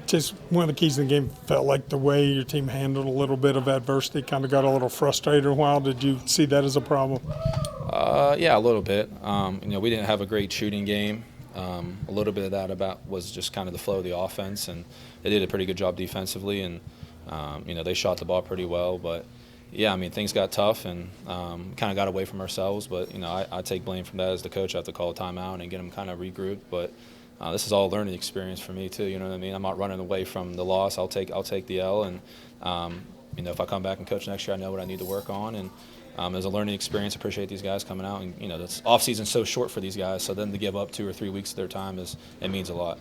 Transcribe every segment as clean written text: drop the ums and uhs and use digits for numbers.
Just one of the keys in the game felt like the way your team handled a little bit of adversity, kind of got a little frustrated a while. Did you see that as a problem? Yeah, a little bit. We didn't have a great shooting game. A little bit of that was just kind of the flow of the offense, and they did a pretty good job defensively, and they shot the ball pretty well. But yeah, things got tough and kind of got away from ourselves. But I take blame from that as the coach. I have to call a timeout and get them kind of regrouped. But this is all a learning experience for me too. You know what I mean? I'm not running away from the loss. I'll take the L, and if I come back and coach next year, I know what I need to work on. And as a learning experience, I appreciate these guys coming out. And this off season's so short for these guys, so then to give up 2 or 3 weeks of their time it means a lot.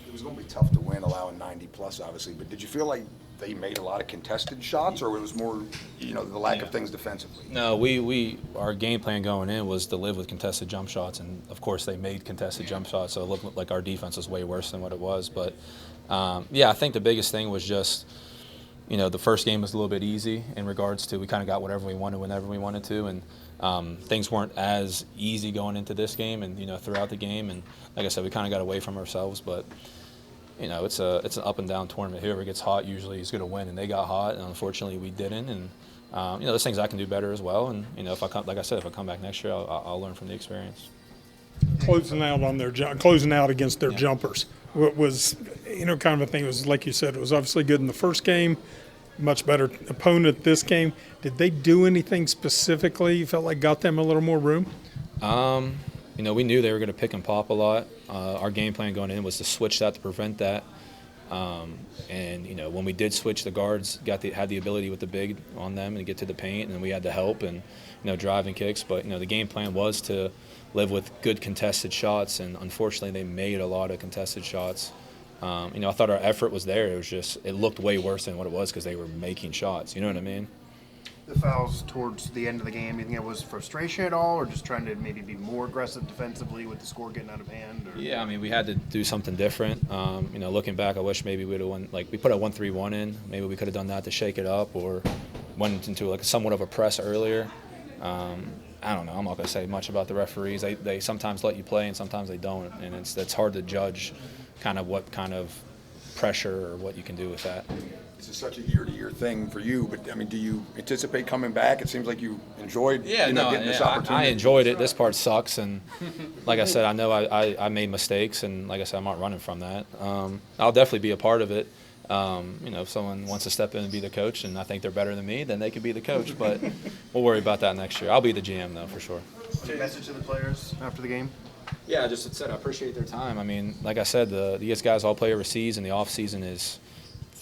It was going to be tough to win, allowing 90 plus, obviously. But did you feel like they made a lot of contested shots, or it was more, the lack of things defensively? No, our game plan going in was to live with contested jump shots, and of course they made contested jump shots, so it looked like our defense was way worse than what it was. But I think the biggest thing was just, the first game was a little bit easy in regards to we kind of got whatever we wanted whenever we wanted to, and things weren't as easy going into this game and throughout the game. And like I said, we kind of got away from ourselves, but. It's an up and down tournament. Whoever gets hot usually is going to win, and they got hot, and unfortunately we didn't. And there's things I can do better as well. And if I come back next year, I'll learn from the experience. Closing out against their jumpers. What was kind of a thing was, like you said, it was obviously good in the first game. Much better opponent this game. Did they do anything specifically you felt like got them a little more room? We knew they were going to pick and pop a lot. Our game plan going in was to switch that to prevent that. When we did switch, the guards had the ability with the big on them and get to the paint, and we had the help and drive and kicks. But the game plan was to live with good contested shots, and unfortunately they made a lot of contested shots. I thought our effort was there. It looked way worse than what it was because they were making shots. You know what I mean? The fouls towards the end of the game, you think it was frustration at all, or just trying to maybe be more aggressive defensively with the score getting out of hand? Or? Yeah, we had to do something different. Looking back, I wish maybe we'd have won. Like, we put a 1-3-1 in. Maybe we could have done that to shake it up, or went into somewhat of a press earlier. I don't know. I'm not going to say much about the referees. They sometimes let you play and sometimes they don't, and it's hard to judge kind of what kind of pressure or what you can do with that. This is such a year-to-year thing for you, but do you anticipate coming back? It seems like you enjoyed getting this opportunity. I enjoyed it. This part sucks, and like I said, I know I made mistakes, and like I said, I'm not running from that. I'll definitely be a part of it. If someone wants to step in and be the coach, and I think they're better than me, then they could be the coach. But we'll worry about that next year. I'll be the GM though, for sure. Any message to the players after the game? Yeah, I just said I appreciate their time. Like I said, these guys all play overseas, and the off season is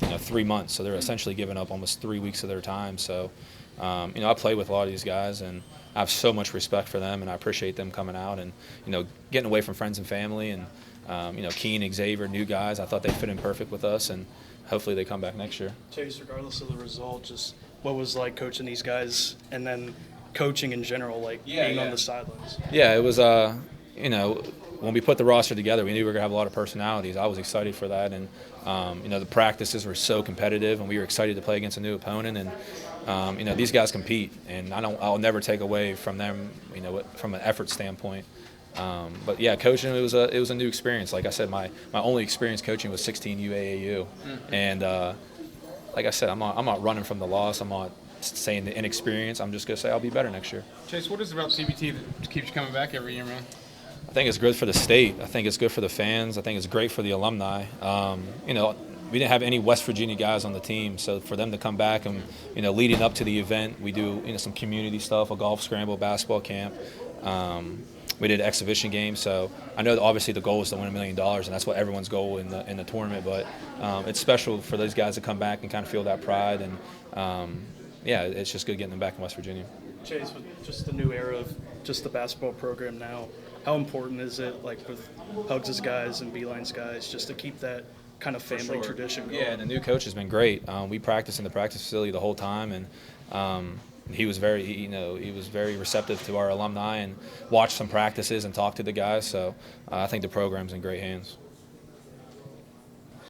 3 months, so they're essentially giving up almost 3 weeks of their time. So, I play with a lot of these guys, and I have so much respect for them, and I appreciate them coming out and getting away from friends and family, and Keen, Xavier, new guys. I thought they fit in perfect with us, and hopefully they come back next year. Chase, regardless of the result, just what was like coaching these guys, and then coaching in general, being on the sidelines? Yeah, it was. When we put the roster together, we knew we were going to have a lot of personalities. I was excited for that, and the practices were so competitive, and we were excited to play against a new opponent. And these guys compete, and I'll never take away from them, from an effort standpoint. But yeah, coaching, it was a new experience. Like I said, my only experience coaching was 16 UAAU, and like I said, I'm not running from the loss. I'm not saying the inexperience. I'm just going to say I'll be better next year. Chase, what is it about TBT that keeps you coming back every year, man? I think it's good for the state. I think it's good for the fans. I think it's great for the alumni. We didn't have any West Virginia guys on the team, so for them to come back and, leading up to the event, we do, some community stuff, a golf scramble, basketball camp. We did an exhibition game, so I know that obviously the goal is to win $1 million, and that's what everyone's goal in the tournament. But it's special for those guys to come back and kind of feel that pride, and it's just good getting them back in West Virginia. Chase, with just the new era of just the basketball program now, how important is it, with Hugs' guys and Beeline's guys, just to keep that kind of family tradition going? Yeah, and the new coach has been great. We practiced in the practice facility the whole time, and he was very receptive to our alumni and watched some practices and talked to the guys. So I think the program's in great hands.